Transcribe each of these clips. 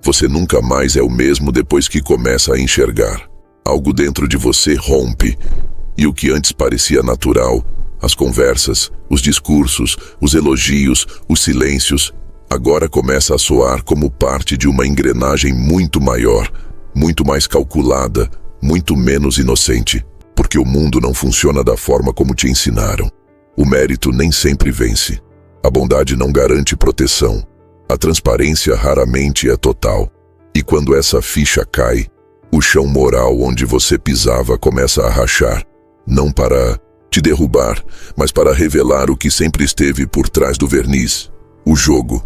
Você nunca mais é o mesmo depois que começa a enxergar. Algo dentro de você rompe, e o que antes parecia natural, as conversas, os discursos, os elogios, os silêncios, agora começa a soar como parte de uma engrenagem muito maior, muito mais calculada, muito menos inocente, porque o mundo não funciona da forma como te ensinaram. O mérito nem sempre vence. A bondade não garante proteção. A transparência raramente é total. E quando essa ficha cai, o chão moral onde você pisava começa a rachar, não para te derrubar, mas para revelar o que sempre esteve por trás do verniz. O jogo.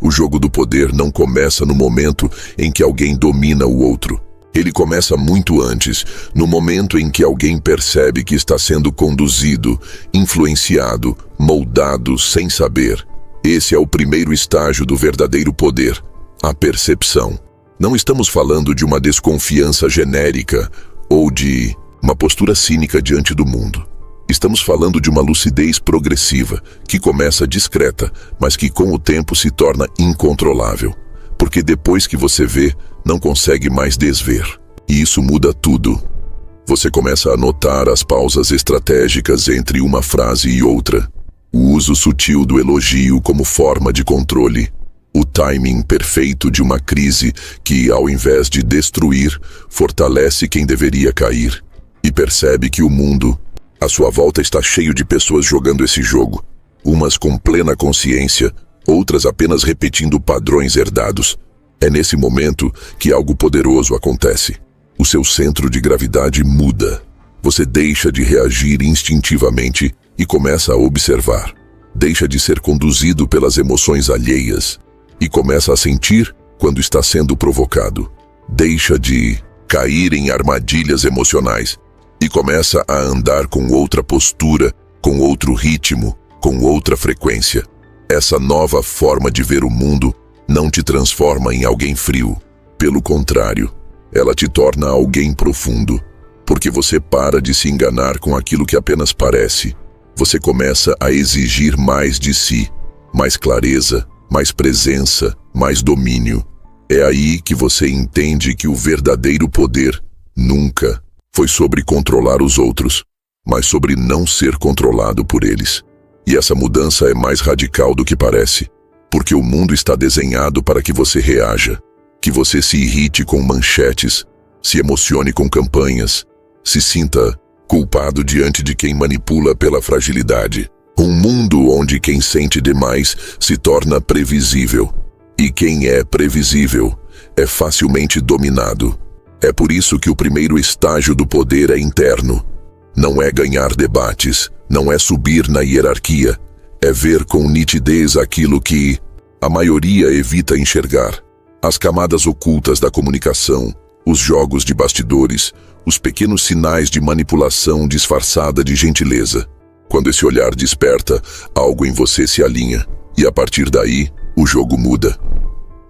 O jogo do poder não começa no momento em que alguém domina o outro. Ele começa muito antes, no momento em que alguém percebe que está sendo conduzido, influenciado, moldado sem saber. Esse é o primeiro estágio do verdadeiro poder, a percepção. Não estamos falando de uma desconfiança genérica ou de uma postura cínica diante do mundo. Estamos falando de uma lucidez progressiva, que começa discreta, mas que com o tempo se torna incontrolável. Porque depois que você vê, não consegue mais desver. E isso muda tudo. Você começa a notar as pausas estratégicas entre uma frase e outra. O uso sutil do elogio como forma de controle. O timing perfeito de uma crise que, ao invés de destruir, fortalece quem deveria cair. E percebe que o mundo, à sua volta, está cheio de pessoas jogando esse jogo. Umas com plena consciência, outras apenas repetindo padrões herdados. É nesse momento que algo poderoso acontece. O seu centro de gravidade muda. Você deixa de reagir instintivamente e começa a observar. Deixa de ser conduzido pelas emoções alheias e começa a sentir quando está sendo provocado. Deixa de cair em armadilhas emocionais e começa a andar com outra postura, com outro ritmo, com outra frequência. Essa nova forma de ver o mundo não te transforma em alguém frio. Pelo contrário, ela te torna alguém profundo, porque você para de se enganar com aquilo que apenas parece. Você começa a exigir mais de si, mais clareza, mais presença, mais domínio. É aí que você entende que o verdadeiro poder nunca foi sobre controlar os outros, mas sobre não ser controlado por eles. E essa mudança é mais radical do que parece, porque o mundo está desenhado para que você reaja, que você se irrite com manchetes, se emocione com campanhas, se sinta culpado diante de quem manipula pela fragilidade. Um mundo onde quem sente demais se torna previsível, e quem é previsível é facilmente dominado. É por isso que o primeiro estágio do poder é interno. Não é ganhar debates, não é subir na hierarquia, é ver com nitidez aquilo que a maioria evita enxergar. As camadas ocultas da comunicação, os jogos de bastidores, os pequenos sinais de manipulação disfarçada de gentileza. Quando esse olhar desperta, algo em você se alinha, e a partir daí, o jogo muda.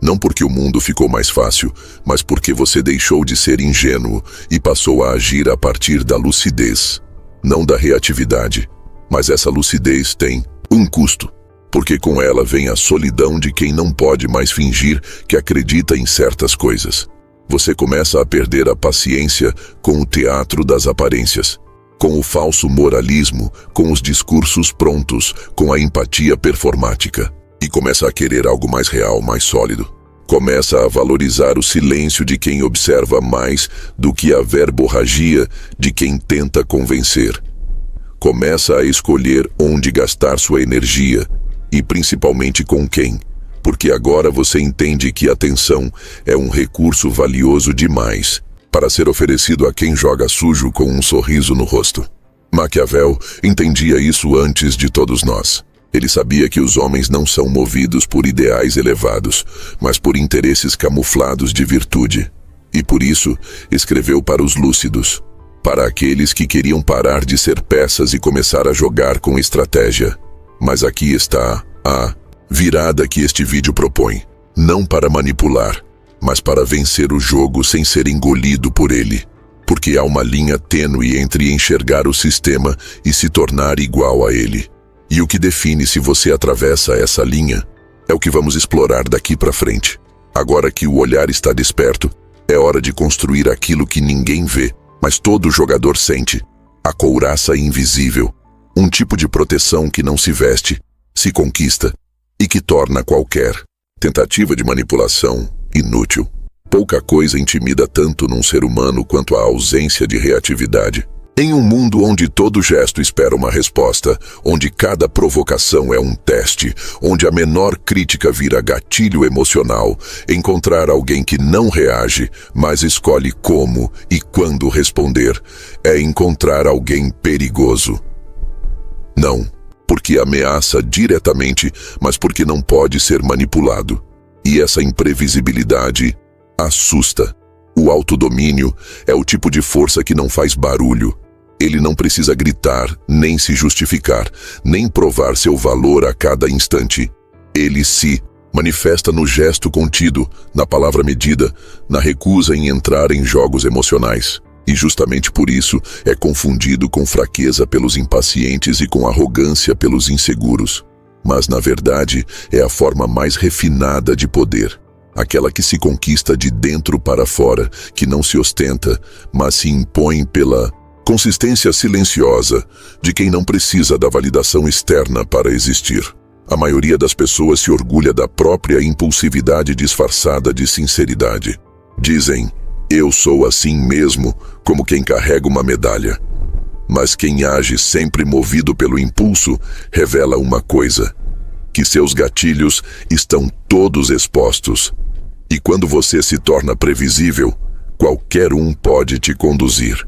Não porque o mundo ficou mais fácil, mas porque você deixou de ser ingênuo e passou a agir a partir da lucidez, não da reatividade. Mas essa lucidez tem um custo, porque com ela vem a solidão de quem não pode mais fingir que acredita em certas coisas. Você começa a perder a paciência com o teatro das aparências, com o falso moralismo, com os discursos prontos, com a empatia performática. E começa a querer algo mais real, mais sólido. Começa a valorizar o silêncio de quem observa mais do que a verborragia de quem tenta convencer. Começa a escolher onde gastar sua energia e principalmente com quem, porque agora você entende que a atenção é um recurso valioso demais para ser oferecido a quem joga sujo com um sorriso no rosto. Maquiavel entendia isso antes de todos nós. Ele sabia que os homens não são movidos por ideais elevados, mas por interesses camuflados de virtude. E por isso, escreveu para os lúcidos, para aqueles que queriam parar de ser peças e começar a jogar com estratégia. Mas aqui está a virada que este vídeo propõe. Não para manipular, mas para vencer o jogo sem ser engolido por ele. Porque há uma linha tênue entre enxergar o sistema e se tornar igual a ele. E o que define se você atravessa essa linha é o que vamos explorar daqui para frente. Agora que o olhar está desperto, é hora de construir aquilo que ninguém vê, mas todo jogador sente: a couraça invisível. Um tipo de proteção que não se veste, se conquista e que torna qualquer tentativa de manipulação inútil. Pouca coisa intimida tanto num ser humano quanto a ausência de reatividade. Em um mundo onde todo gesto espera uma resposta, onde cada provocação é um teste, onde a menor crítica vira gatilho emocional, encontrar alguém que não reage, mas escolhe como e quando responder, é encontrar alguém perigoso. Não porque ameaça diretamente, mas porque não pode ser manipulado. E essa imprevisibilidade assusta. O autodomínio é o tipo de força que não faz barulho. Ele não precisa gritar, nem se justificar, nem provar seu valor a cada instante. Ele se manifesta no gesto contido, na palavra medida, na recusa em entrar em jogos emocionais. E justamente por isso é confundido com fraqueza pelos impacientes e com arrogância pelos inseguros. Mas, na verdade, é a forma mais refinada de poder. Aquela que se conquista de dentro para fora, que não se ostenta, mas se impõe pela consistência silenciosa de quem não precisa da validação externa para existir. A maioria das pessoas se orgulha da própria impulsividade disfarçada de sinceridade. Dizem: eu sou assim mesmo, como quem carrega uma medalha. Mas quem age sempre movido pelo impulso revela uma coisa: que seus gatilhos estão todos expostos. E quando você se torna previsível, qualquer um pode te conduzir.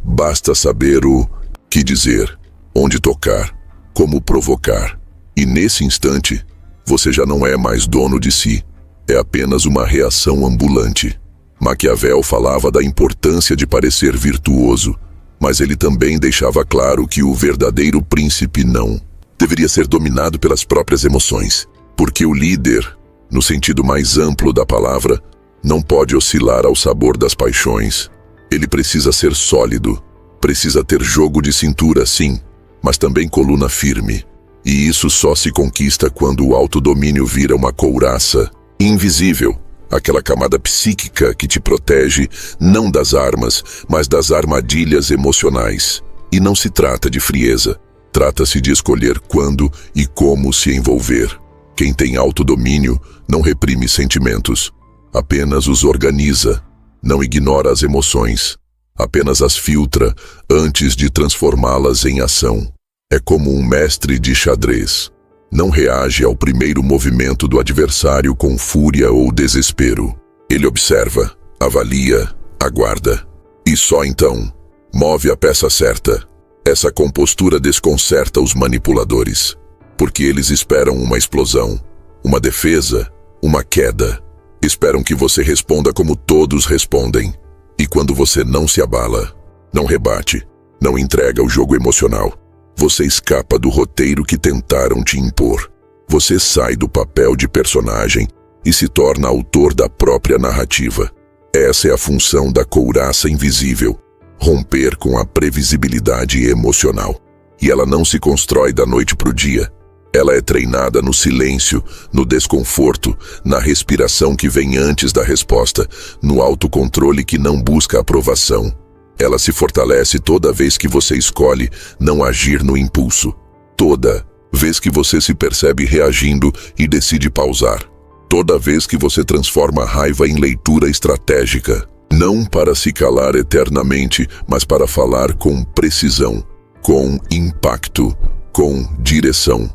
Basta saber o que dizer, onde tocar, como provocar. E nesse instante, você já não é mais dono de si. É apenas uma reação ambulante. Maquiavel falava da importância de parecer virtuoso, mas ele também deixava claro que o verdadeiro príncipe não deveria ser dominado pelas próprias emoções, porque o líder, no sentido mais amplo da palavra, não pode oscilar ao sabor das paixões. Ele precisa ser sólido, precisa ter jogo de cintura, sim, mas também coluna firme. E isso só se conquista quando o autodomínio vira uma couraça invisível. Aquela camada psíquica que te protege não das armas, mas das armadilhas emocionais. E não se trata de frieza, trata-se de escolher quando e como se envolver. Quem tem autodomínio não reprime sentimentos, apenas os organiza, não ignora as emoções, apenas as filtra antes de transformá-las em ação. É como um mestre de xadrez. Não reage ao primeiro movimento do adversário com fúria ou desespero. Ele observa, avalia, aguarda. E só então, move a peça certa. Essa compostura desconcerta os manipuladores, porque eles esperam uma explosão, uma defesa, uma queda. Esperam que você responda como todos respondem. E quando você não se abala, não rebate, não entrega o jogo emocional, você escapa do roteiro que tentaram te impor. Você sai do papel de personagem e se torna autor da própria narrativa. Essa é a função da couraça invisível: romper com a previsibilidade emocional. E ela não se constrói da noite para o dia. Ela é treinada no silêncio, no desconforto, na respiração que vem antes da resposta, no autocontrole que não busca aprovação. Ela se fortalece toda vez que você escolhe não agir no impulso. Toda vez que você se percebe reagindo e decide pausar. Toda vez que você transforma a raiva em leitura estratégica. Não para se calar eternamente, mas para falar com precisão, com impacto, com direção.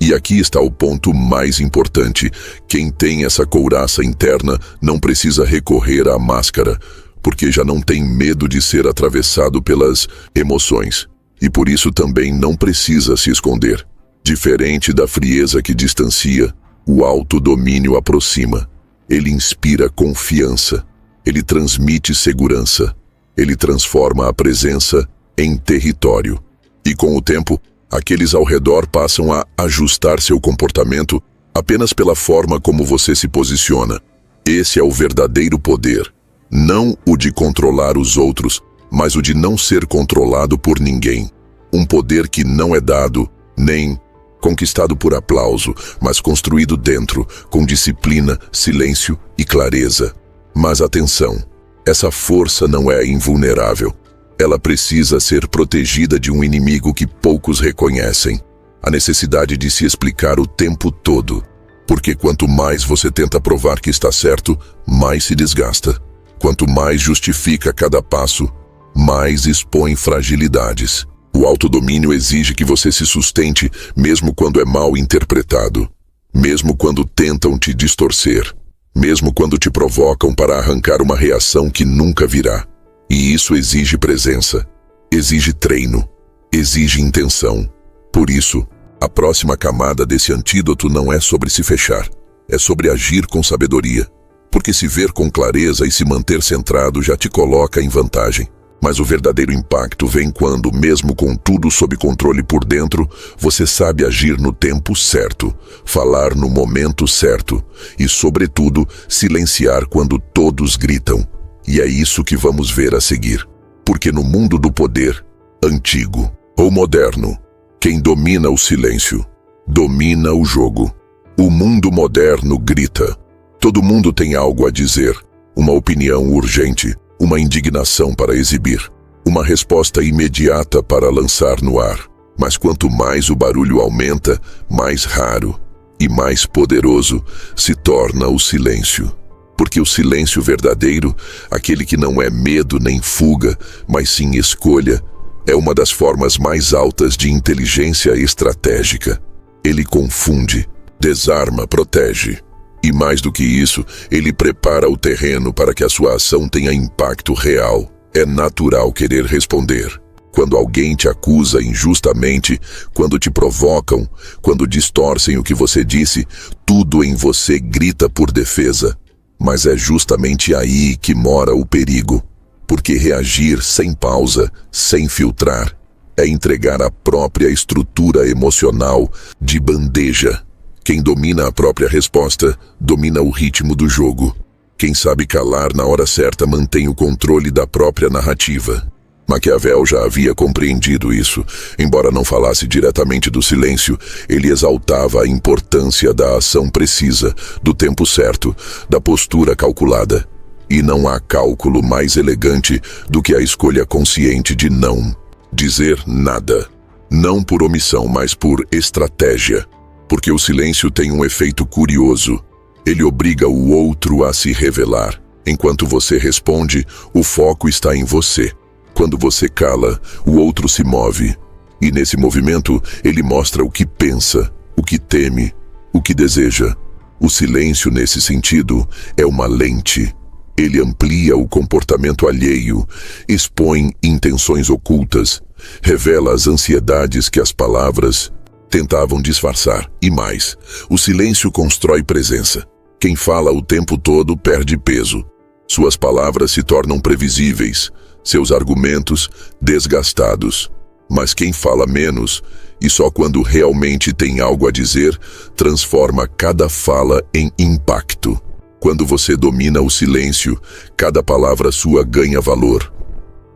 E aqui está o ponto mais importante: quem tem essa couraça interna não precisa recorrer à máscara, porque já não tem medo de ser atravessado pelas emoções, e por isso também não precisa se esconder. Diferente da frieza que distancia, o autodomínio aproxima. Ele inspira confiança, ele transmite segurança, ele transforma a presença em território. E com o tempo, aqueles ao redor passam a ajustar seu comportamento apenas pela forma como você se posiciona. Esse é o verdadeiro poder. Não o de controlar os outros, mas o de não ser controlado por ninguém. Um poder que não é dado, nem conquistado por aplauso, mas construído dentro, com disciplina, silêncio e clareza. Mas atenção, essa força não é invulnerável. Ela precisa ser protegida de um inimigo que poucos reconhecem: a necessidade de se explicar o tempo todo. Porque quanto mais você tenta provar que está certo, mais se desgasta. Quanto mais justifica cada passo, mais expõe fragilidades. O autodomínio exige que você se sustente mesmo quando é mal interpretado, mesmo quando tentam te distorcer, mesmo quando te provocam para arrancar uma reação que nunca virá. E isso exige presença, exige treino, exige intenção. Por isso, a próxima camada desse antídoto não é sobre se fechar, é sobre agir com sabedoria. Porque se ver com clareza e se manter centrado já te coloca em vantagem. Mas o verdadeiro impacto vem quando, mesmo com tudo sob controle por dentro, você sabe agir no tempo certo, falar no momento certo e, sobretudo, silenciar quando todos gritam. E é isso que vamos ver a seguir. Porque no mundo do poder, antigo ou moderno, quem domina o silêncio, domina o jogo. O mundo moderno grita. Todo mundo tem algo a dizer, uma opinião urgente, uma indignação para exibir, uma resposta imediata para lançar no ar. Mas quanto mais o barulho aumenta, mais raro e mais poderoso se torna o silêncio. Porque o silêncio verdadeiro, aquele que não é medo nem fuga, mas sim escolha, é uma das formas mais altas de inteligência estratégica. Ele confunde, desarma, protege. E mais do que isso, ele prepara o terreno para que a sua ação tenha impacto real. É natural querer responder. Quando alguém te acusa injustamente, quando te provocam, quando distorcem o que você disse, tudo em você grita por defesa. Mas é justamente aí que mora o perigo. Porque reagir sem pausa, sem filtrar, é entregar a própria estrutura emocional de bandeja. Quem domina a própria resposta, domina o ritmo do jogo. Quem sabe calar na hora certa mantém o controle da própria narrativa. Maquiavel já havia compreendido isso. Embora não falasse diretamente do silêncio, ele exaltava a importância da ação precisa, do tempo certo, da postura calculada. E não há cálculo mais elegante do que a escolha consciente de não dizer nada. Não por omissão, mas por estratégia. Porque o silêncio tem um efeito curioso. Ele obriga o outro a se revelar. Enquanto você responde, o foco está em você. Quando você cala, o outro se move. E nesse movimento, ele mostra o que pensa, o que teme, o que deseja. O silêncio, nesse sentido, é uma lente. Ele amplia o comportamento alheio, expõe intenções ocultas, revela as ansiedades que as palavras tentavam disfarçar. E mais, o silêncio constrói presença. Quem fala o tempo todo perde peso. Suas palavras se tornam previsíveis, seus argumentos desgastados. Mas quem fala menos, e só quando realmente tem algo a dizer, transforma cada fala em impacto. Quando você domina o silêncio, cada palavra sua ganha valor.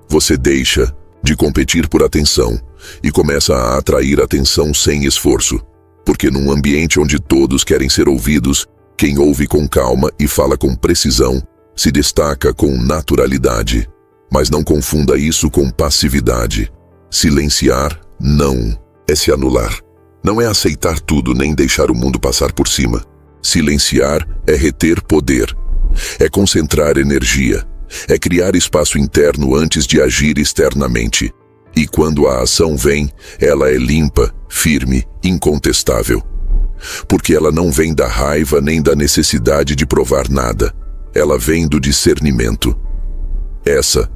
Você deixa de competir por atenção e começa a atrair atenção sem esforço. Porque num ambiente onde todos querem ser ouvidos, quem ouve com calma e fala com precisão se destaca com naturalidade. Mas não confunda isso com passividade. Silenciar não é se anular. Não é aceitar tudo nem deixar o mundo passar por cima. Silenciar é reter poder. É concentrar energia. É criar espaço interno antes de agir externamente. E quando a ação vem, ela é limpa, firme, incontestável. Porque ela não vem da raiva nem da necessidade de provar nada. Ela vem do discernimento. Essa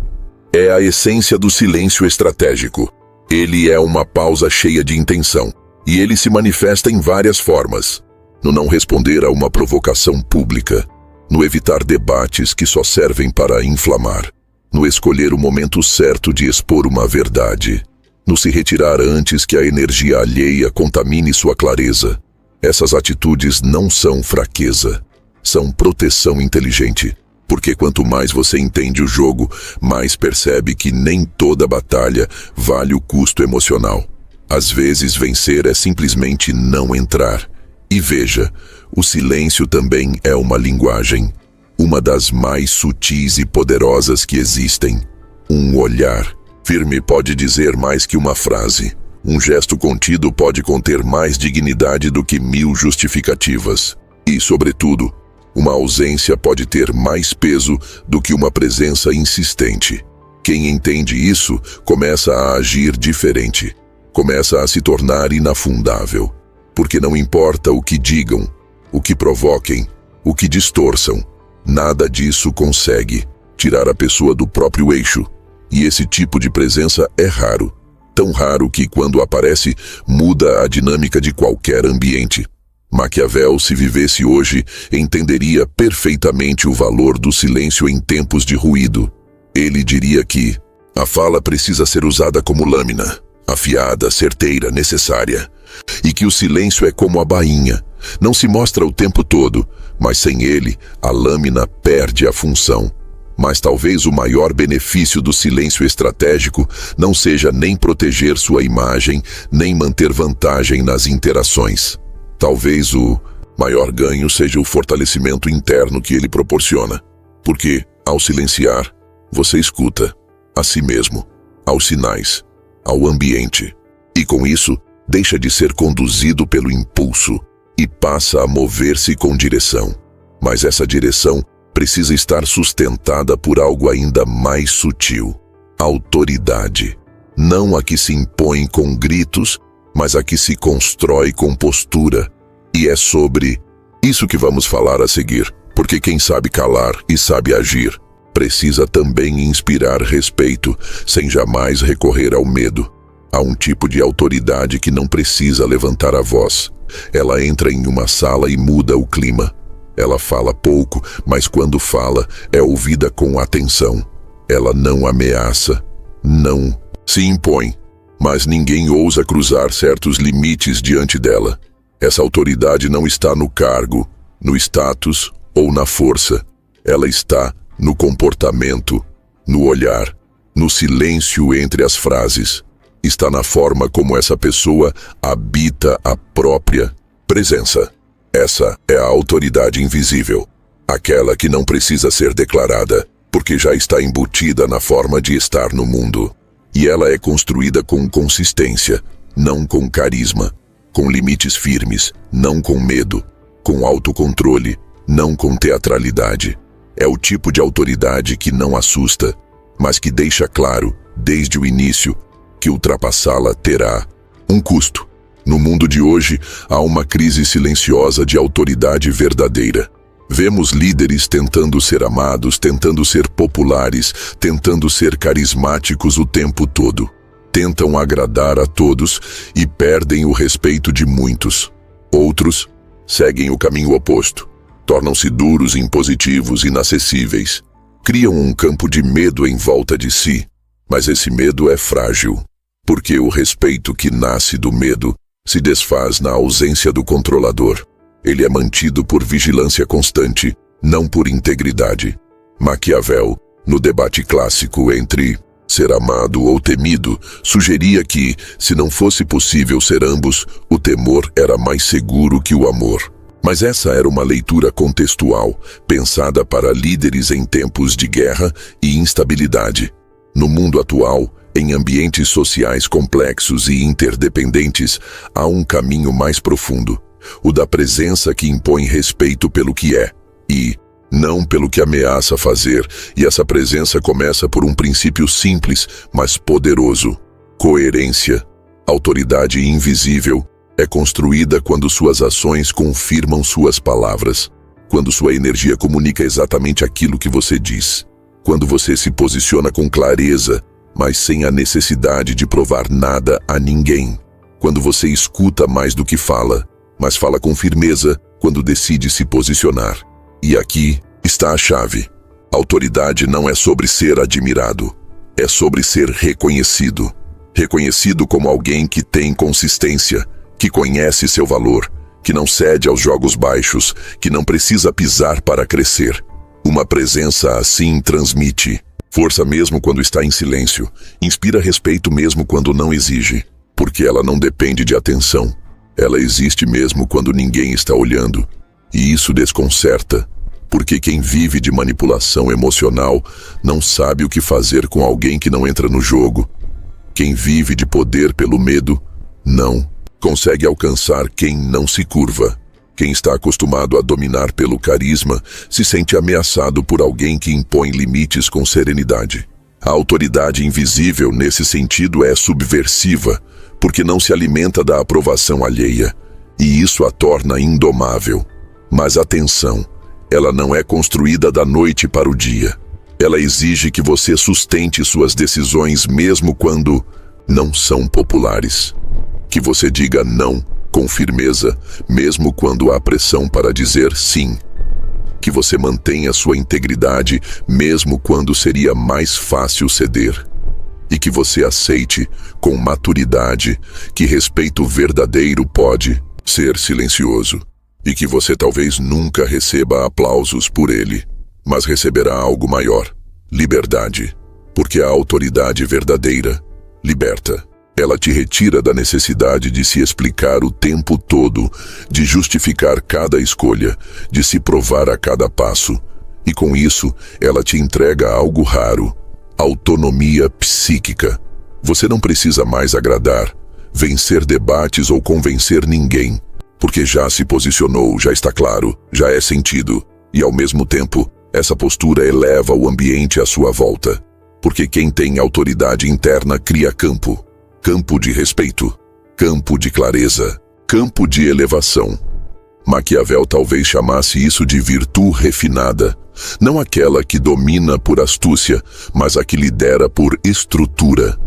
é a essência do silêncio estratégico. Ele é uma pausa cheia de intenção. E ele se manifesta em várias formas. No não responder a uma provocação pública. No evitar debates que só servem para inflamar. No escolher o momento certo de expor uma verdade. No se retirar antes que a energia alheia contamine sua clareza. Essas atitudes não são fraqueza. São proteção inteligente. Porque quanto mais você entende o jogo, mais percebe que nem toda batalha vale o custo emocional. Às vezes vencer é simplesmente não entrar. E veja, o silêncio também é uma linguagem, uma das mais sutis e poderosas que existem. Um olhar firme pode dizer mais que uma frase. Um gesto contido pode conter mais dignidade do que 1000 justificativas. E, sobretudo, uma ausência pode ter mais peso do que uma presença insistente. Quem entende isso começa a agir diferente. Começa a se tornar inafundável. Porque não importa o que digam, o que provoquem, o que distorçam, nada disso consegue tirar a pessoa do próprio eixo. E esse tipo de presença é raro. Tão raro que, quando aparece, muda a dinâmica de qualquer ambiente. Maquiavel, se vivesse hoje, entenderia perfeitamente o valor do silêncio em tempos de ruído. Ele diria que a fala precisa ser usada como lâmina, afiada, certeira, necessária. E que o silêncio é como a bainha. Não se mostra o tempo todo, mas sem ele, a lâmina perde a função. Mas talvez o maior benefício do silêncio estratégico não seja nem proteger sua imagem, nem manter vantagem nas interações. Talvez o maior ganho seja o fortalecimento interno que ele proporciona. Porque, ao silenciar, você escuta a si mesmo, aos sinais, ao ambiente. E com isso, deixa de ser conduzido pelo impulso e passa a mover-se com direção. Mas essa direção precisa estar sustentada por algo ainda mais sutil: autoridade. Não a que se impõe com gritos, mas a que se constrói com postura. E é sobre isso que vamos falar a seguir, porque quem sabe calar e sabe agir, precisa também inspirar respeito, sem jamais recorrer ao medo. Há um tipo de autoridade que não precisa levantar a voz. Ela entra em uma sala e muda o clima. Ela fala pouco, mas quando fala, é ouvida com atenção. Ela não ameaça, não se impõe, mas ninguém ousa cruzar certos limites diante dela. Essa autoridade não está no cargo, no status ou na força. Ela está no comportamento, no olhar, no silêncio entre as frases. Está na forma como essa pessoa habita a própria presença. Essa é a autoridade invisível, aquela que não precisa ser declarada, porque já está embutida na forma de estar no mundo. E ela é construída com consistência, não com carisma, com limites firmes, não com medo, com autocontrole, não com teatralidade. É o tipo de autoridade que não assusta, mas que deixa claro, desde o início, que ultrapassá-la terá um custo. No mundo de hoje, há uma crise silenciosa de autoridade verdadeira. Vemos líderes tentando ser amados, tentando ser populares, tentando ser carismáticos o tempo todo. Tentam agradar a todos e perdem o respeito de muitos. Outros seguem o caminho oposto. Tornam-se duros, impositivos, inacessíveis. Criam um campo de medo em volta de si. Mas esse medo é frágil, porque o respeito que nasce do medo se desfaz na ausência do controlador. Ele é mantido por vigilância constante, não por integridade. Maquiavel, no debate clássico entre ser amado ou temido, sugeria que, se não fosse possível ser ambos, o temor era mais seguro que o amor. Mas essa era uma leitura contextual, pensada para líderes em tempos de guerra e instabilidade. No mundo atual, em ambientes sociais complexos e interdependentes, há um caminho mais profundo, o da presença que impõe respeito pelo que é, e não pelo que ameaça fazer, e essa presença começa por um princípio simples, mas poderoso: coerência. Autoridade invisível é construída quando suas ações confirmam suas palavras, quando sua energia comunica exatamente aquilo que você diz, quando você se posiciona com clareza, mas sem a necessidade de provar nada a ninguém. Quando você escuta mais do que fala, mas fala com firmeza quando decide se posicionar. E aqui está a chave. Autoridade não é sobre ser admirado, é sobre ser reconhecido. Reconhecido como alguém que tem consistência, que conhece seu valor, que não cede aos jogos baixos, que não precisa pisar para crescer. Uma presença assim transmite força mesmo quando está em silêncio, inspira respeito mesmo quando não exige. porque ela não depende de atenção. Ela existe mesmo quando ninguém está olhando. E isso desconcerta, porque quem vive de manipulação emocional não sabe o que fazer com alguém que não entra no jogo. Quem vive de poder pelo medo, não consegue alcançar quem não se curva. Quem está acostumado a dominar pelo carisma se sente ameaçado por alguém que impõe limites com serenidade. A autoridade invisível, nesse sentido, é subversiva, porque não se alimenta da aprovação alheia, e isso a torna indomável. Mas atenção, ela não é construída da noite para o dia. Ela exige que você sustente suas decisões mesmo quando não são populares. Que você diga não com firmeza, mesmo quando há pressão para dizer sim. Que você mantenha sua integridade, mesmo quando seria mais fácil ceder. E que você aceite, com maturidade, que respeito verdadeiro pode ser silencioso. E que você talvez nunca receba aplausos por ele, mas receberá algo maior: liberdade. Porque a autoridade verdadeira liberta. Ela te retira da necessidade de se explicar o tempo todo, de justificar cada escolha, de se provar a cada passo. E com isso, ela te entrega algo raro: autonomia psíquica. Você não precisa mais agradar, vencer debates ou convencer ninguém, porque já se posicionou, já está claro, já é sentido. E ao mesmo tempo, essa postura eleva o ambiente à sua volta. Porque quem tem autoridade interna cria campo. Campo de respeito, campo de clareza, campo de elevação. Maquiavel talvez chamasse isso de virtude refinada, não aquela que domina por astúcia, mas a que lidera por estrutura.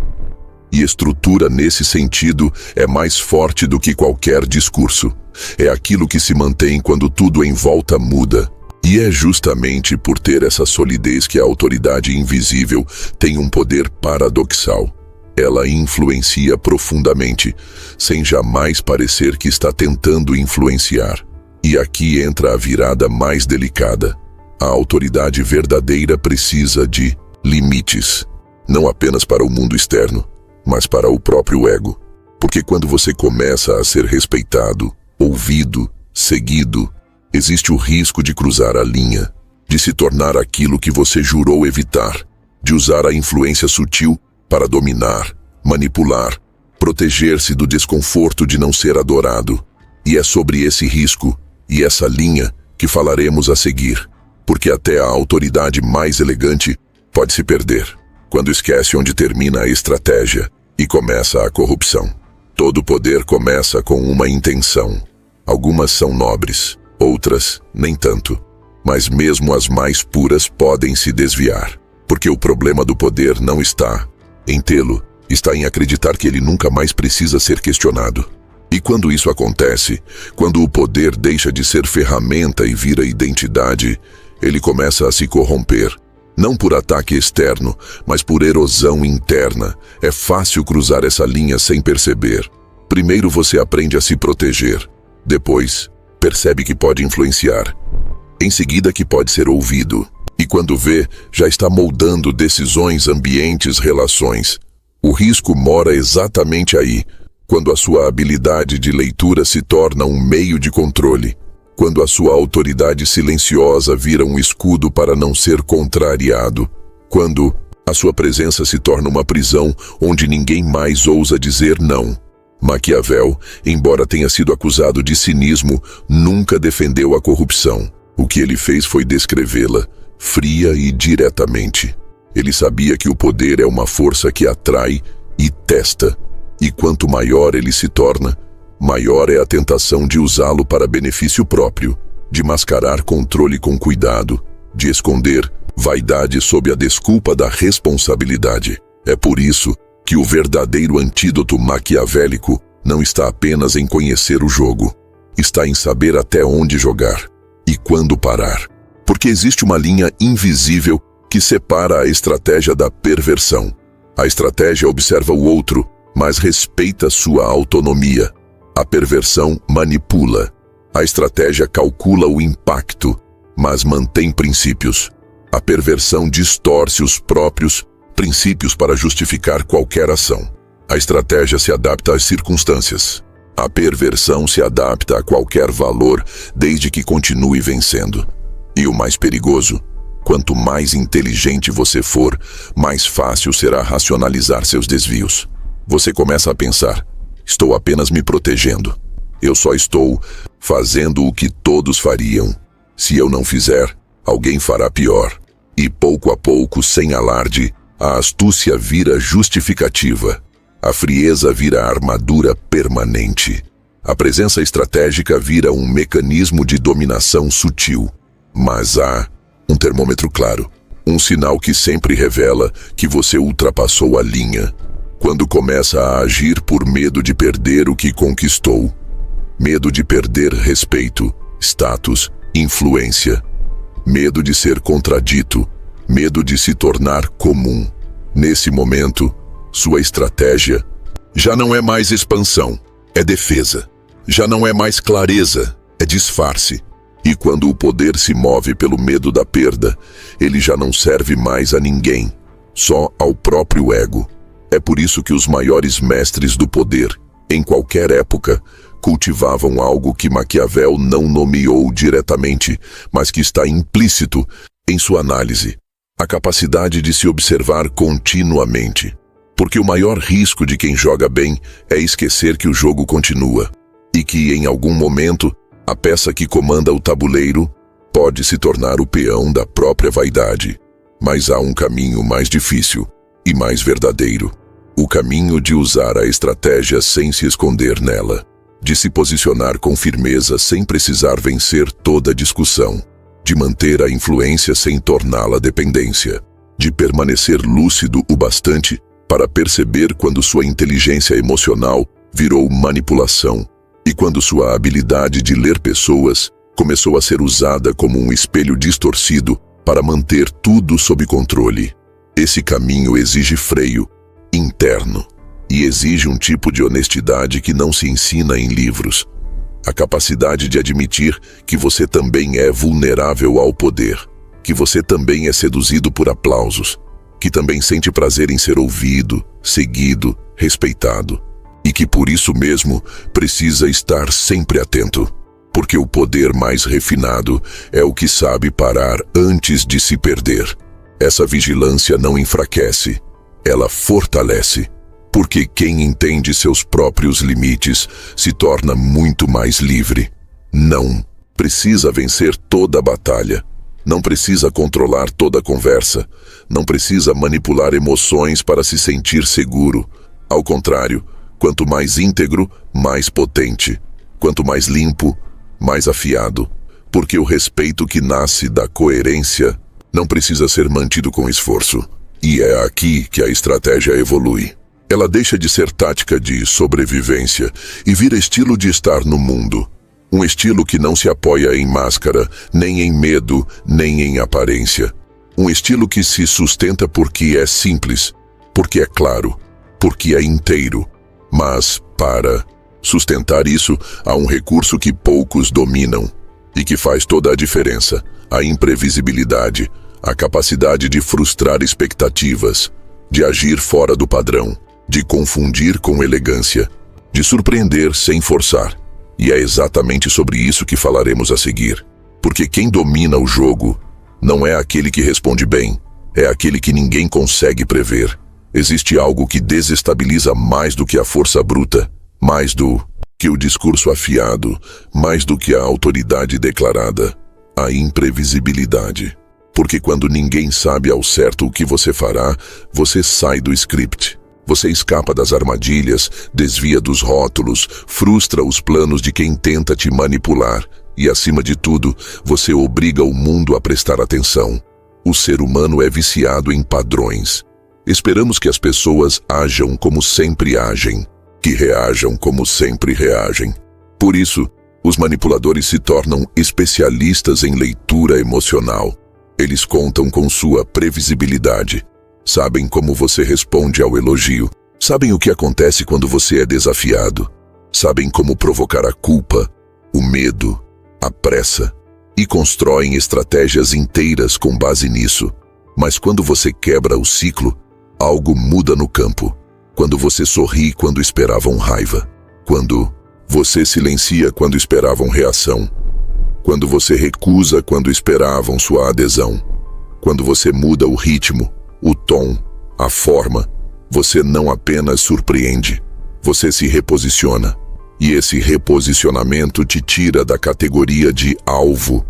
E estrutura, nesse sentido, é mais forte do que qualquer discurso. É aquilo que se mantém quando tudo em volta muda. E é justamente por ter essa solidez que a autoridade invisível tem um poder paradoxal. Ela influencia profundamente, sem jamais parecer que está tentando influenciar. E aqui entra a virada mais delicada. A autoridade verdadeira precisa de limites, não apenas para o mundo externo, mas para o próprio ego. Porque quando você começa a ser respeitado, ouvido, seguido, existe o risco de cruzar a linha, de se tornar aquilo que você jurou evitar, de usar a influência sutil para dominar, manipular, proteger-se do desconforto de não ser adorado. E é sobre esse risco e essa linha que falaremos a seguir, porque até a autoridade mais elegante pode se perder quando esquece onde termina a estratégia e começa a corrupção. Todo poder começa com uma intenção. Algumas são nobres, outras nem tanto. Mas mesmo as mais puras podem se desviar, porque o problema do poder não está em tê-lo, está em acreditar que ele nunca mais precisa ser questionado. E quando isso acontece, quando o poder deixa de ser ferramenta e vira identidade, ele começa a se corromper. Não por ataque externo, mas por erosão interna. É fácil cruzar essa linha sem perceber. Primeiro você aprende a se proteger. Depois, percebe que pode influenciar. Em seguida, que pode ser ouvido. E quando vê, já está moldando decisões, ambientes, relações. O risco mora exatamente aí, quando a sua habilidade de leitura se torna um meio de controle, quando a sua autoridade silenciosa vira um escudo para não ser contrariado, quando a sua presença se torna uma prisão onde ninguém mais ousa dizer não. Maquiavel, embora tenha sido acusado de cinismo, nunca defendeu a corrupção. O que ele fez foi descrevê-la, fria e diretamente. Ele sabia que o poder é uma força que atrai e testa, e quanto maior ele se torna, maior é a tentação de usá-lo para benefício próprio, de mascarar controle com cuidado, de esconder vaidade sob a desculpa da responsabilidade. É por isso que o verdadeiro antídoto maquiavélico não está apenas em conhecer o jogo, está em saber até onde jogar e quando parar. Porque existe uma linha invisível que separa a estratégia da perversão. A estratégia observa o outro, mas respeita sua autonomia. A perversão manipula. A estratégia calcula o impacto, mas mantém princípios. A perversão distorce os próprios princípios para justificar qualquer ação. A estratégia se adapta às circunstâncias. A perversão se adapta a qualquer valor, desde que continue vencendo. E o mais perigoso, quanto mais inteligente você for, mais fácil será racionalizar seus desvios. Você começa a pensar: estou apenas me protegendo. Eu só estou fazendo o que todos fariam. Se eu não fizer, alguém fará pior. E pouco a pouco, sem alarde, a astúcia vira justificativa. A frieza vira armadura permanente. A presença estratégica vira um mecanismo de dominação sutil. Mas há um termômetro claro, um sinal que sempre revela que você ultrapassou a linha. Quando começa a agir por medo de perder o que conquistou. Medo de perder respeito, status, influência. Medo de ser contradito. Medo de se tornar comum. Nesse momento, sua estratégia já não é mais expansão, é defesa. Já não é mais clareza, é disfarce. E quando o poder se move pelo medo da perda, ele já não serve mais a ninguém, só ao próprio ego. É por isso que os maiores mestres do poder, em qualquer época, cultivavam algo que Maquiavel não nomeou diretamente, mas que está implícito em sua análise: a capacidade de se observar continuamente. Porque o maior risco de quem joga bem é esquecer que o jogo continua e que, em algum momento, a peça que comanda o tabuleiro pode se tornar o peão da própria vaidade. Mas há um caminho mais difícil e mais verdadeiro. O caminho de usar a estratégia sem se esconder nela. De se posicionar com firmeza sem precisar vencer toda discussão. De manter a influência sem torná-la dependência. De permanecer lúcido o bastante para perceber quando sua inteligência emocional virou manipulação e quando sua habilidade de ler pessoas começou a ser usada como um espelho distorcido para manter tudo sob controle. Esse caminho exige freio interno e exige um tipo de honestidade que não se ensina em livros. A capacidade de admitir que você também é vulnerável ao poder, que você também é seduzido por aplausos, que também sente prazer em ser ouvido, seguido, respeitado, e que por isso mesmo precisa estar sempre atento, porque o poder mais refinado é o que sabe parar antes de se perder. Essa vigilância não enfraquece, ela fortalece, porque quem entende seus próprios limites se torna muito mais livre. Não precisa vencer toda a batalha. Não precisa controlar toda a conversa. Não precisa manipular emoções para se sentir seguro. Ao contrário, quanto mais íntegro, mais potente. Quanto mais limpo, mais afiado. Porque o respeito que nasce da coerência não precisa ser mantido com esforço. E é aqui que a estratégia evolui. Ela deixa de ser tática de sobrevivência e vira estilo de estar no mundo. Um estilo que não se apoia em máscara, nem em medo, nem em aparência. Um estilo que se sustenta porque é simples, porque é claro, porque é inteiro. Mas, para sustentar isso, há um recurso que poucos dominam e que faz toda a diferença: a imprevisibilidade, a capacidade de frustrar expectativas, de agir fora do padrão, de confundir com elegância, de surpreender sem forçar. E é exatamente sobre isso que falaremos a seguir. Porque quem domina o jogo não é aquele que responde bem, é aquele que ninguém consegue prever. Existe algo que desestabiliza mais do que a força bruta, mais do que o discurso afiado, mais do que a autoridade declarada: a imprevisibilidade. Porque quando ninguém sabe ao certo o que você fará, você sai do script. Você escapa das armadilhas, desvia dos rótulos, frustra os planos de quem tenta te manipular e, acima de tudo, você obriga o mundo a prestar atenção. O ser humano é viciado em padrões. Esperamos que as pessoas ajam como sempre agem, que reajam como sempre reagem. Por isso, os manipuladores se tornam especialistas em leitura emocional. Eles contam com sua previsibilidade. Sabem como você responde ao elogio. Sabem o que acontece quando você é desafiado. Sabem como provocar a culpa, o medo, a pressa. E constroem estratégias inteiras com base nisso. Mas quando você quebra o ciclo, algo muda no campo. Quando você sorri quando esperavam raiva. Quando você silencia quando esperavam reação. Quando você recusa quando esperavam sua adesão. Quando você muda o ritmo, o tom, a forma, você não apenas surpreende, você se reposiciona. E esse reposicionamento te tira da categoria de alvo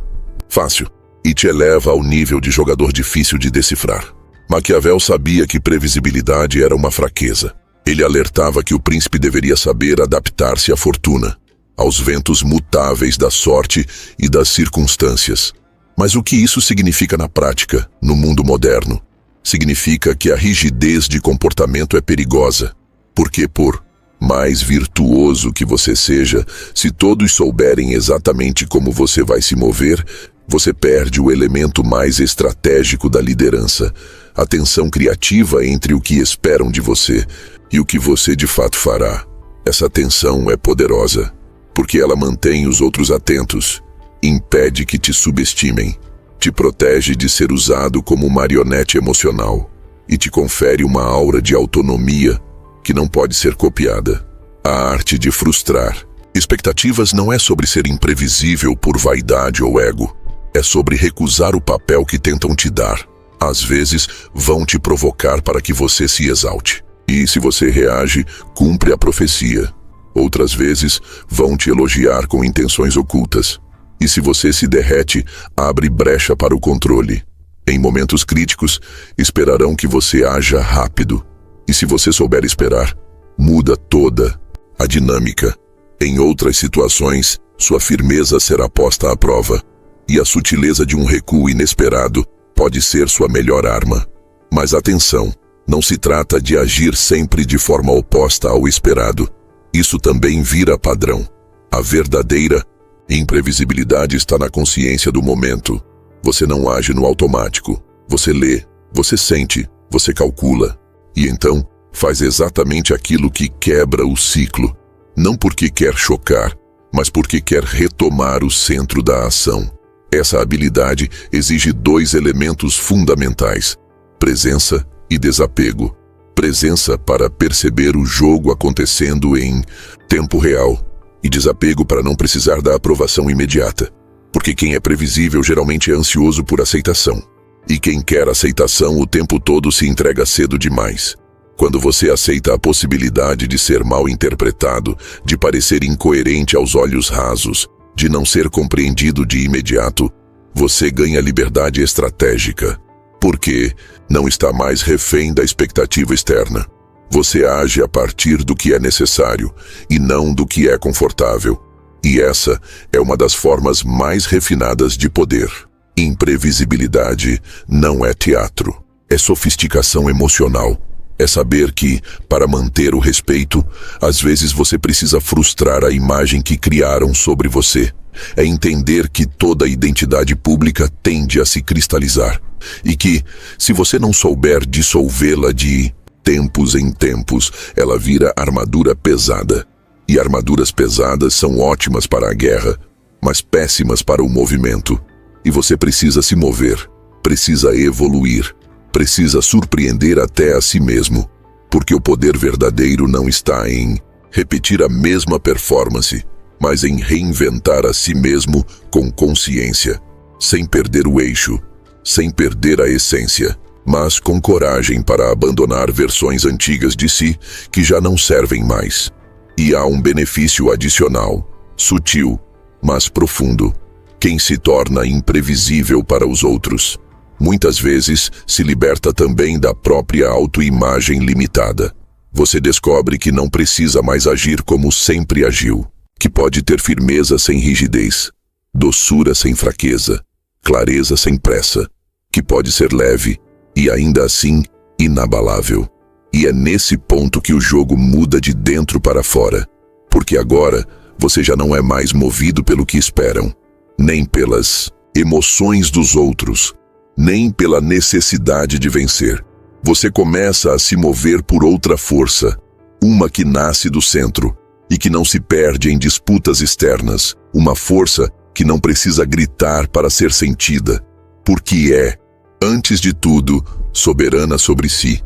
fácil e te eleva ao nível de jogador difícil de decifrar. Maquiavel sabia que previsibilidade era uma fraqueza. Ele alertava que o príncipe deveria saber adaptar-se à fortuna, aos ventos mutáveis da sorte e das circunstâncias. Mas o que isso significa na prática, no mundo moderno? Significa que a rigidez de comportamento é perigosa, porque por mais virtuoso que você seja, se todos souberem exatamente como você vai se mover, você perde o elemento mais estratégico da liderança, a tensão criativa entre o que esperam de você e o que você de fato fará. Essa tensão é poderosa, porque ela mantém os outros atentos, impede que te subestimem, te protege de ser usado como marionete emocional e te confere uma aura de autonomia que não pode ser copiada. A arte de frustrar. Expectativas não é sobre ser imprevisível por vaidade ou ego. É sobre recusar o papel que tentam te dar. Às vezes, vão te provocar para que você se exalte. E se você reage, cumpre a profecia. Outras vezes, vão te elogiar com intenções ocultas. E se você se derrete, abre brecha para o controle. Em momentos críticos, esperarão que você haja rápido. E se você souber esperar, muda toda a dinâmica. Em outras situações, sua firmeza será posta à prova. E a sutileza de um recuo inesperado pode ser sua melhor arma. Mas atenção, não se trata de agir sempre de forma oposta ao esperado. Isso também vira padrão. A verdadeira imprevisibilidade está na consciência do momento. Você não age no automático. Você lê, você sente, você calcula. E então, faz exatamente aquilo que quebra o ciclo. Não porque quer chocar, mas porque quer retomar o centro da ação. Essa habilidade exige dois elementos fundamentais: presença e desapego. Presença para perceber o jogo acontecendo em tempo real e desapego para não precisar da aprovação imediata. Porque quem é previsível geralmente é ansioso por aceitação. E quem quer aceitação o tempo todo se entrega cedo demais. Quando você aceita a possibilidade de ser mal interpretado, de parecer incoerente aos olhos rasos, de não ser compreendido de imediato, você ganha liberdade estratégica. Porque não está mais refém da expectativa externa. Você age a partir do que é necessário e não do que é confortável. E essa é uma das formas mais refinadas de poder. Imprevisibilidade não é teatro, é sofisticação emocional. É saber que, para manter o respeito, às vezes você precisa frustrar a imagem que criaram sobre você. É entender que toda identidade pública tende a se cristalizar. E que, se você não souber dissolvê-la de tempos em tempos, ela vira armadura pesada. E armaduras pesadas são ótimas para a guerra, mas péssimas para o movimento. E você precisa se mover, precisa evoluir. Precisa surpreender até a si mesmo, porque o poder verdadeiro não está em repetir a mesma performance, mas em reinventar a si mesmo com consciência, sem perder o eixo, sem perder a essência, mas com coragem para abandonar versões antigas de si que já não servem mais. E há um benefício adicional, sutil, mas profundo. Quem se torna imprevisível para os outros muitas vezes se liberta também da própria autoimagem limitada. Você descobre que não precisa mais agir como sempre agiu, que pode ter firmeza sem rigidez, doçura sem fraqueza, clareza sem pressa, que pode ser leve e ainda assim inabalável. E é nesse ponto que o jogo muda de dentro para fora, porque agora você já não é mais movido pelo que esperam, nem pelas emoções dos outros, nem pela necessidade de vencer. Você começa a se mover por outra força, uma que nasce do centro e que não se perde em disputas externas, uma força que não precisa gritar para ser sentida, porque é, antes de tudo, soberana sobre si.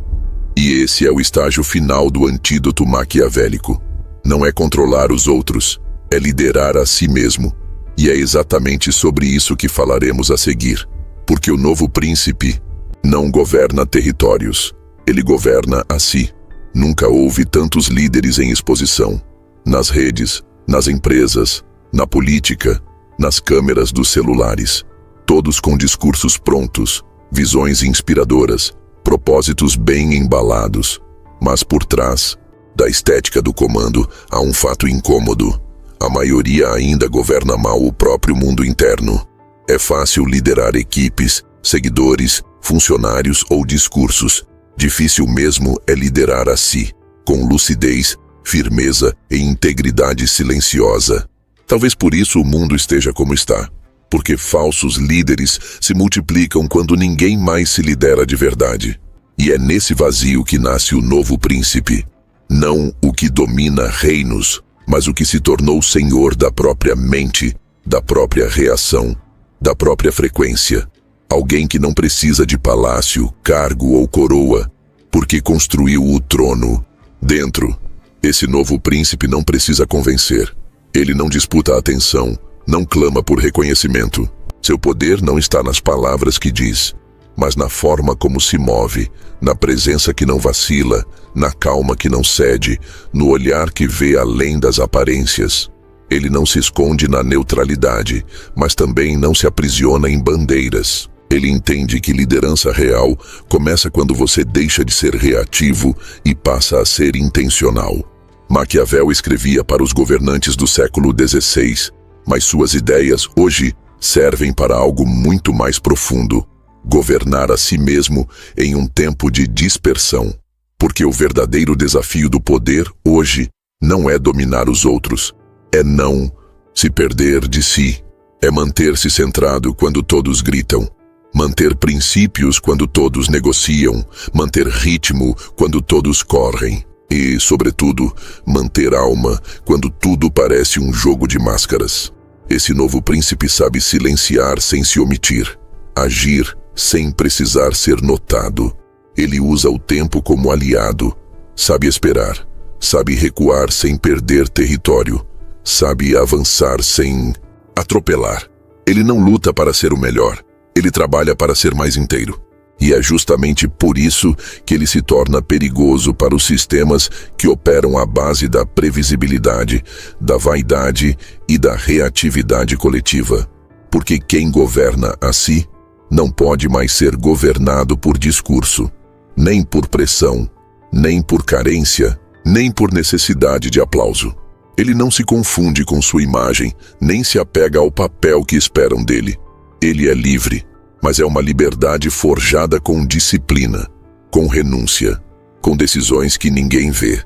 E esse é o estágio final do antídoto maquiavélico. Não é controlar os outros, é liderar a si mesmo. E é exatamente sobre isso que falaremos a seguir. Porque o novo príncipe não governa territórios, ele governa a si. Nunca houve tantos líderes em exposição. Nas redes, nas empresas, na política, nas câmeras dos celulares. Todos com discursos prontos, visões inspiradoras, propósitos bem embalados. Mas por trás da estética do comando há um fato incômodo. A maioria ainda governa mal o próprio mundo interno. É fácil liderar equipes, seguidores, funcionários ou discursos. Difícil mesmo é liderar a si, com lucidez, firmeza e integridade silenciosa. Talvez por isso o mundo esteja como está. Porque falsos líderes se multiplicam quando ninguém mais se lidera de verdade. E é nesse vazio que nasce o novo príncipe. Não o que domina reinos, mas o que se tornou senhor da própria mente, da própria reação, da própria frequência. Alguém que não precisa de palácio, cargo ou coroa, porque construiu o trono. Dentro, esse novo príncipe não precisa convencer. Ele não disputa a atenção, não clama por reconhecimento. Seu poder não está nas palavras que diz, mas na forma como se move, na presença que não vacila, na calma que não cede, no olhar que vê além das aparências. Ele não se esconde na neutralidade, mas também não se aprisiona em bandeiras. Ele entende que liderança real começa quando você deixa de ser reativo e passa a ser intencional. Maquiavel escrevia para os governantes do século XVI, mas suas ideias hoje servem para algo muito mais profundo: governar a si mesmo em um tempo de dispersão. Porque o verdadeiro desafio do poder hoje não é dominar os outros, é não se perder de si, é manter-se centrado quando todos gritam, manter princípios quando todos negociam, manter ritmo quando todos correm e, sobretudo, manter alma quando tudo parece um jogo de máscaras. Esse novo príncipe sabe silenciar sem se omitir, agir sem precisar ser notado. Ele usa o tempo como aliado, sabe esperar, sabe recuar sem perder território, sabe avançar sem atropelar. Ele não luta para ser o melhor, ele trabalha para ser mais inteiro. E é justamente por isso que ele se torna perigoso para os sistemas que operam à base da previsibilidade, da vaidade e da reatividade coletiva. Porque quem governa a si não pode mais ser governado por discurso, nem por pressão, nem por carência, nem por necessidade de aplauso. Ele não se confunde com sua imagem, nem se apega ao papel que esperam dele. Ele é livre, mas é uma liberdade forjada com disciplina, com renúncia, com decisões que ninguém vê,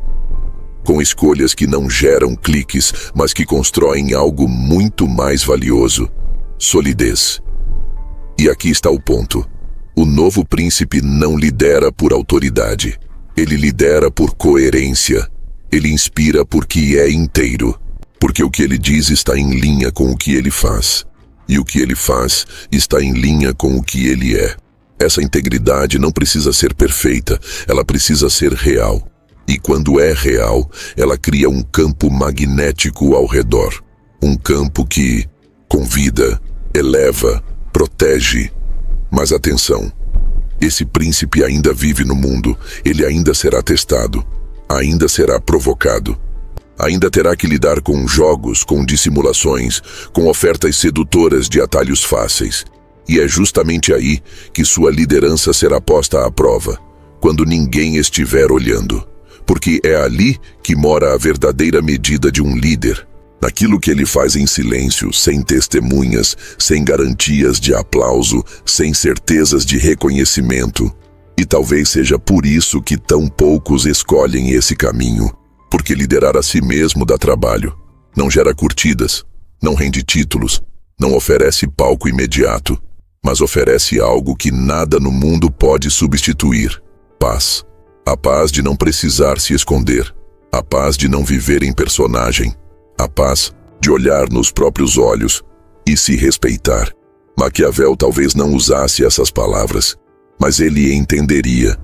com escolhas que não geram cliques, mas que constroem algo muito mais valioso: solidez. E aqui está o ponto. O novo príncipe não lidera por autoridade. Ele lidera por coerência. Ele inspira porque é inteiro. Porque o que ele diz está em linha com o que ele faz. E o que ele faz está em linha com o que ele é. Essa integridade não precisa ser perfeita, ela precisa ser real. E quando é real, ela cria um campo magnético ao redor. Um campo que convida, eleva, protege. Mas atenção, esse príncipe ainda vive no mundo, ele ainda será testado, ainda será provocado. Ainda terá que lidar com jogos, com dissimulações, com ofertas sedutoras de atalhos fáceis. E é justamente aí que sua liderança será posta à prova, quando ninguém estiver olhando. Porque é ali que mora a verdadeira medida de um líder. Naquilo que ele faz em silêncio, sem testemunhas, sem garantias de aplauso, sem certezas de reconhecimento. E talvez seja por isso que tão poucos escolhem esse caminho. Porque liderar a si mesmo dá trabalho. Não gera curtidas, não rende títulos, não oferece palco imediato, mas oferece algo que nada no mundo pode substituir: paz. A paz de não precisar se esconder, a paz de não viver em personagem, a paz de olhar nos próprios olhos e se respeitar. Maquiavel talvez não usasse essas palavras, mas ele entenderia,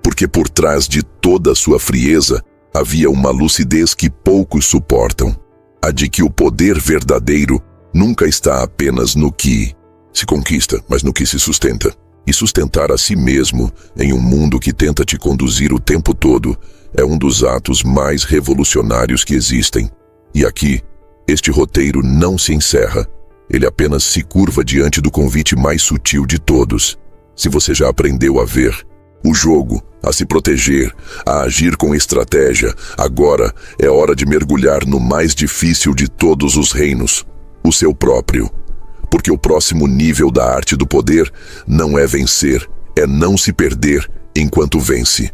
porque por trás de toda a sua frieza havia uma lucidez que poucos suportam, a de que o poder verdadeiro nunca está apenas no que se conquista, mas no que se sustenta. E sustentar a si mesmo em um mundo que tenta te conduzir o tempo todo é um dos atos mais revolucionários que existem. E aqui, este roteiro não se encerra. Ele apenas se curva diante do convite mais sutil de todos. Se você já aprendeu a ver o jogo, a se proteger, a agir com estratégia, agora é hora de mergulhar no mais difícil de todos os reinos, o seu próprio. Porque o próximo nível da arte do poder não é vencer, é não se perder enquanto vence.